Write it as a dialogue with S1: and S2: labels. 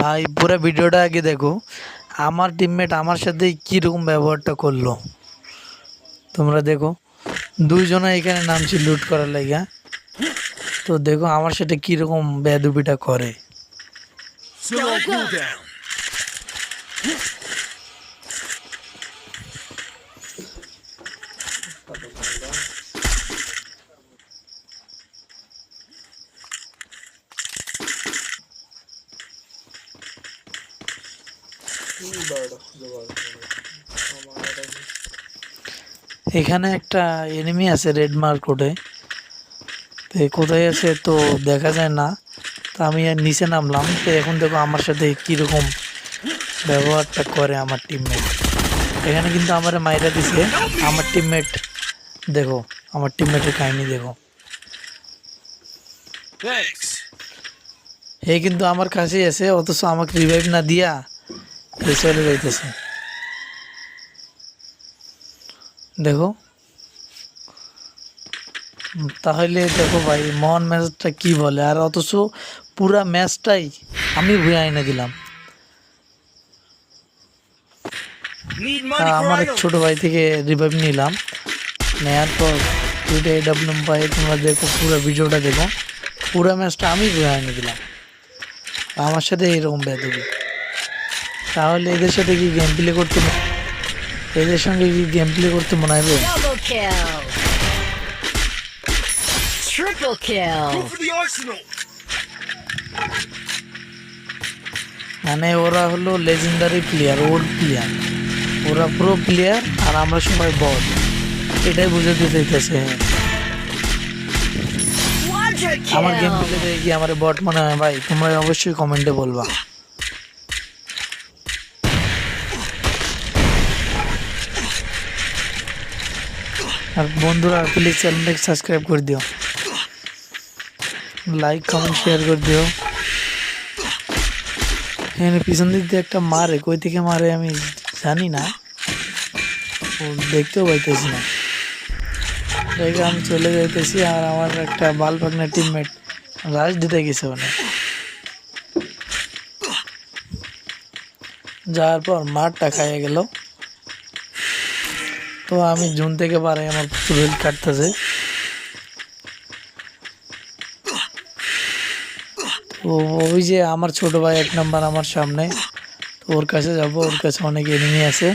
S1: ভাই পুরো ভিডিওটা আগে দেখো। আমার টিমমেট আমার সাথে কীরকম ব্যবহারটা করলো তোমরা দেখো। দুইজনে এখানে নামছি লুট করার লাইগা। তো দেখো আমার সাথে কীরকম বেয়াদবিটা করে। এখানে একটা এনিমি আছে রেড মার্কেটে। তো কোথায় আছে তো দেখা যায় না। তো আমি আর নিচে নামলাম। তো এখন দেখো আমার সাথে কীরকম ব্যবহারটা করে আমার টিমমেট। এখানে কিন্তু আমার মাইরা দিছে আমার টিমমেট। দেখো আমার টিমমেটের কাহিনী দেখো। এই কিন্তু আমার কাছেই আছে, অথচ আমাকে রিভাইভ না দিয়া এই চলে যাইতেছে। দেখো তাহলে দেখো ভাই মহান ম্যাচটা কি বলে। আর অথচ পুরা ম্যাচটাই আমি ভুয়া এনে দিলাম। আমার এক ছোট ভাই থেকে রিভাইভ নিলাম। নেওয়ার পর দুইটা এডাব্লিউ পাই। তোমরা দেখো পুরো ভিডিওটা দেখো। পুরো ম্যাচটা আমি ভুয়া এনে দিলাম। আমার সাথে এরকম বেয়াদবি। তাহলে এদের সাথে কি গেম প্লে করতে, এদের সঙ্গে কি গেম প্লে করতে মনে হবে? মানে ওরা হলো লেজেন্ডারি প্লেয়ার, ওল্ড প্লেয়ার। ওরা প্রো প্লেয়ার আর আমরা সবাই বট। এটাই বুঝাতে চাইতেছে। আমার গেম প্লে দেখে কি আমার বট মনে হয়? ভাই তোমরা অবশ্যই কমেন্টে বলবা। আর বন্ধুরা প্লিজ চ্যানেলটাকে সাবস্ক্রাইব করে দিও, লাইক কমেন্ট শেয়ার করে দিও। এখানে পিছন দিক দিয়ে একটা মারে, কই থেকে মারে আমি জানি না, ও দেখতেও পাইতেছি না। দেখে আমি চলে যাইতেছি আর আমার একটা বাল পাকনা টিমমেট রাশ দিতে গেছে অনেক। যাওয়ার পর মারটা খাইয়ে গেল। তো আমি জুন থেকে পারে আমার প্রচুর হেলথ কাটতেছে। তো ওই যে আমার ছোট ভাই এক নাম্বার আমার সামনে। তো ওর কাছে যাবো, ওর কাছে অনেক এনিমি আছে।